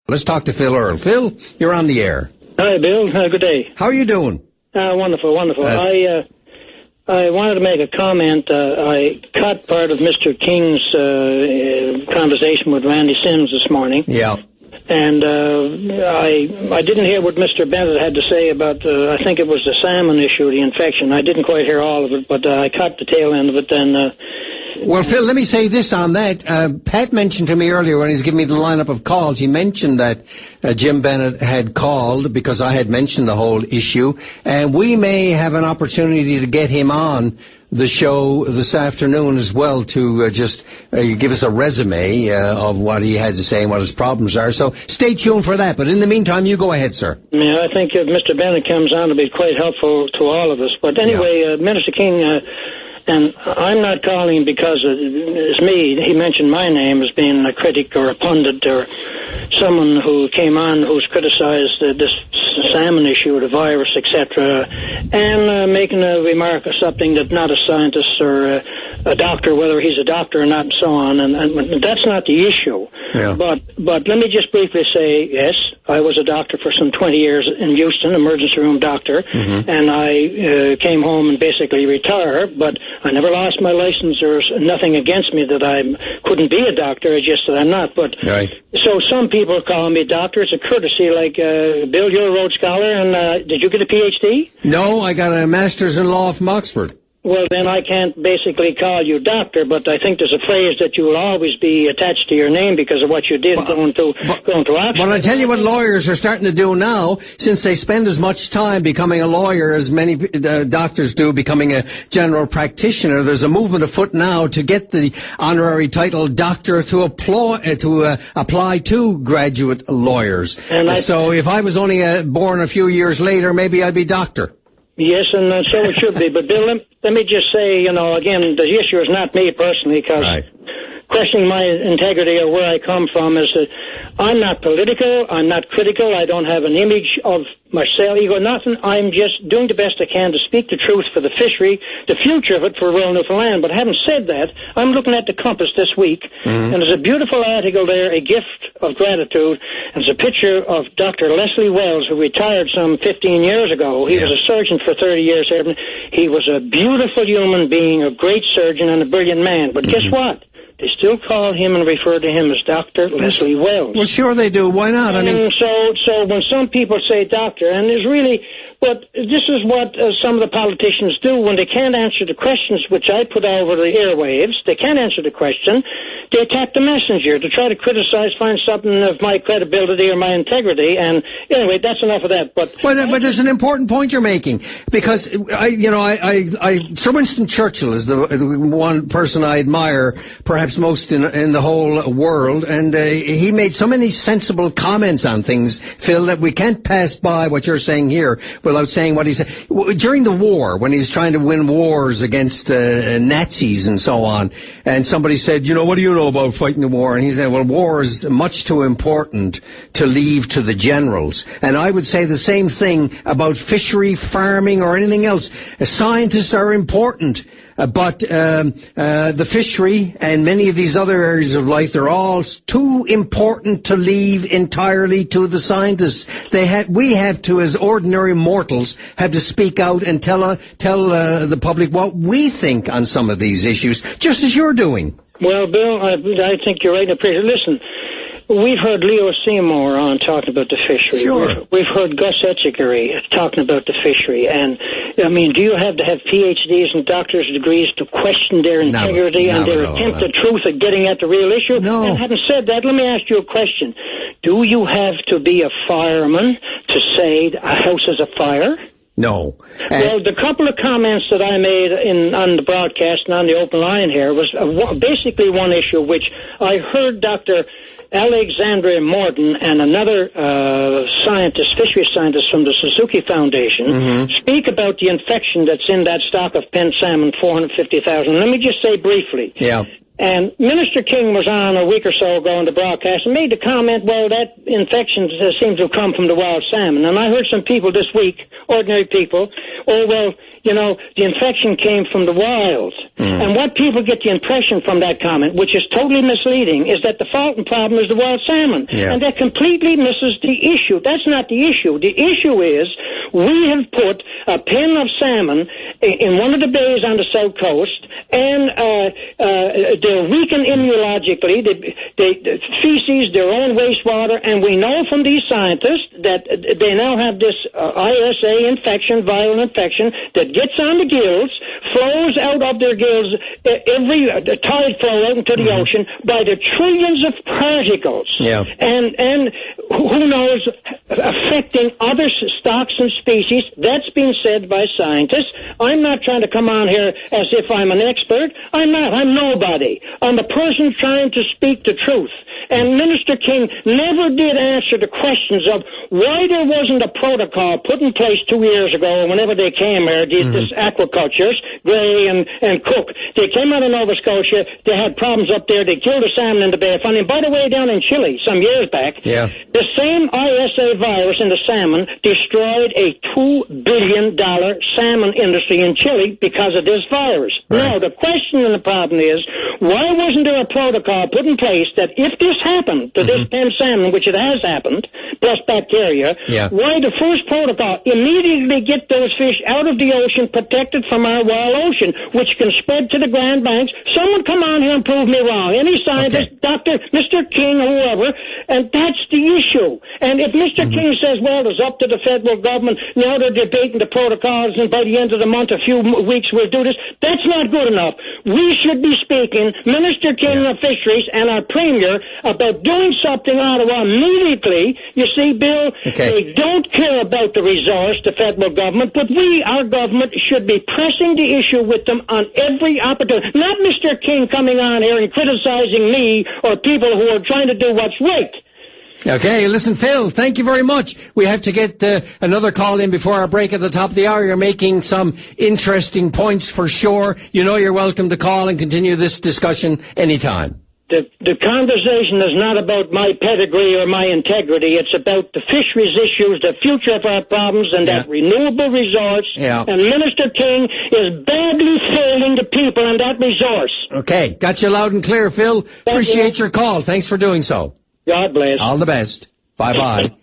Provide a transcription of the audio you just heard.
Let's talk to Phil Earle. Phil, you're on the air. Hi, Bill. Good day. How are you doing? Wonderful. I wanted to make a comment. I caught part of Mr. King's conversation with Randy Sims this morning. Yeah. And I didn't hear what Mr. Bennett had to say about, I think it was the salmon issue, the infection. I didn't quite hear all of it, but I caught the tail end of it. Well, Phil, let me say this on that. Pat mentioned to me earlier when he's giving me the lineup of calls, he mentioned that Jim Bennett had called because I had mentioned the whole issue, and we may have an opportunity to get him on the show this afternoon as well to just give us a resume of what he had to say and what his problems are. So stay tuned for that. But in the meantime, you go ahead, sir. Yeah, I think if Mr. Bennett comes on, it'll be quite helpful to all of us. But anyway, Minister King... and I'm not calling because it's me. He mentioned my name as being a critic or a pundit or someone who came on who's criticized this salmon issue, the virus, etc., and making a remark of something that not a scientist or a doctor, whether he's a doctor or not, and so on. And that's not the issue. Yeah. But let me just briefly say, yes, I was a doctor for some 20 years in Houston, emergency room doctor, and I came home and basically retired, but I never lost my license. There's nothing against me that I couldn't be a doctor, it's just that I'm not. But right. So some people call me doctor. It's a courtesy, like, Bill, you're a Rhodes Scholar, and did you get a Ph.D.? No, I got a master's in law from Oxford. Well, then I can't basically call you doctor, but I think there's a phrase that you will always be attached to your name because of what you did going to Oxford. Well, I tell you what lawyers are starting to do now, since they spend as much time becoming a lawyer as many doctors do becoming a general practitioner. There's a movement afoot now to get the honorary title doctor to apply to graduate lawyers. So if I was only born a few years later, maybe I'd be doctor. Yes, and so it should be. But, Bill, let me just say, again, the issue is not me personally, because questioning my integrity or where I come from is that I'm not political, I'm not critical, I don't have an image of myself, ego, nothing. I'm just doing the best I can to speak the truth for the fishery, the future of it for rural Newfoundland. But having said that, I'm looking at the Compass this week, and there's a beautiful article there, A Gift of Gratitude, and it's a picture of Dr. Leslie Wells, who retired some 15 years ago. He was a surgeon for 30 years. He was a beautiful human being, a great surgeon, and a brilliant man. But guess what? They still call him and refer to him as Dr. Leslie Wells. Well, sure they do. Why not? So when some people say doctor, and there's really... But this is what some of the politicians do when they can't answer the questions which I put over the airwaves. They can't answer the question. They attack the messenger to try to criticize, find something of my credibility or my integrity. And anyway, that's enough of that. But there's an important point you're making, because Sir Winston Churchill is the one person I admire perhaps most in the whole world, and he made so many sensible comments on things, Phil, that we can't pass by what you're saying here without saying what he said. During the war, when he was trying to win wars against Nazis and so on, and somebody said, what do you know about fighting the war? And he said, well, war is much too important to leave to the generals. And I would say the same thing about fishery, farming, or anything else. Scientists are important. But the fishery and many of these other areas of life, they're all too important to leave entirely to the scientists. We have to, as ordinary mortals, have to speak out and tell the public what we think on some of these issues, just as you're doing. Well, Bill, I think you're right. Listen, we've heard Leo Seymour on talking about the fishery. Sure. We've heard Gus Etchegaray talking about the fishery. And, do you have to have PhDs and doctor's degrees to question their integrity and their attempt at truth at getting at the real issue? No. And having said that, let me ask you a question. Do you have to be a fireman to say a house is a fire? No. Well, the couple of comments that I made on the broadcast and on the open line here was basically one issue, which I heard Dr. Alexandria Morton and another fishery scientist from the Suzuki Foundation speak about the infection that's in that stock of penned salmon, 450,000. Let me just say briefly. Yeah. And Minister King was on a week or so ago on the broadcast and made the comment, well, that infection seems to have come from the wild salmon. And I heard some people this week, ordinary people, the infection came from the wild. And what people get the impression from that comment, which is totally misleading, is that the fault and problem is the wild salmon. Yeah. And that completely misses the issue. That's not the issue. The issue is we have put a pen of salmon in one of the bays on the south coast, and they're weakened immunologically. They feces, their own wastewater, and we know from these scientists that they now have this ISA infection, viral infection, that gets on the gills, flows out of their gills, every tide flow out into the ocean by the trillions of particles. Yeah. And who knows, affecting other stocks and species. That's been said by scientists. I'm not trying to come on here as if I'm an expert. I'm not. I'm nobody. I'm a person trying to speak the truth. And Minister King never did answer the questions of why there wasn't a protocol put in place 2 years ago whenever they came here, these aquacultures, Gray and Cook. They came out of Nova Scotia. They had problems up there. They killed the salmon in the Bay of Fundy. And by the way, down in Chile some years back, the same ISA virus in the salmon destroyed a $2 billion salmon industry in Chile because of this virus. Now, the question and the problem is, why wasn't there a protocol put in place that if this happened to this pen salmon, which it has happened, plus bacteria, why the first protocol immediately get those fish out of the ocean, protected from our wild ocean, which can spread to the Grand Banks? Someone come on here and prove me wrong. Any scientist, Dr. Mr. King or whoever, and that's the issue. And if Mr. King says, well, it's up to the federal government, now they're debating the protocols, and by the end of the month, a few weeks, we'll do this, that's not good enough. We should be speaking, Minister King of Fisheries and our Premier, about doing something out of immediately. You see, Bill, they don't care about the resource, the federal government, but we, our government, should be pressing the issue with them on every opportunity. Not Mr. King coming on here and criticizing me or people who are trying to do what's right. Okay, listen, Phil, thank you very much. We have to get another call in before our break at the top of the hour. You're making some interesting points for sure. You know you're welcome to call and continue this discussion anytime. The conversation is not about my pedigree or my integrity. It's about the fisheries issues, the future of our problems, and that renewable resource. And Minister King is badly failing the people in that resource. Okay, got you loud and clear, Phil. Appreciate your call. Thanks for doing so. God bless. All the best. Bye-bye.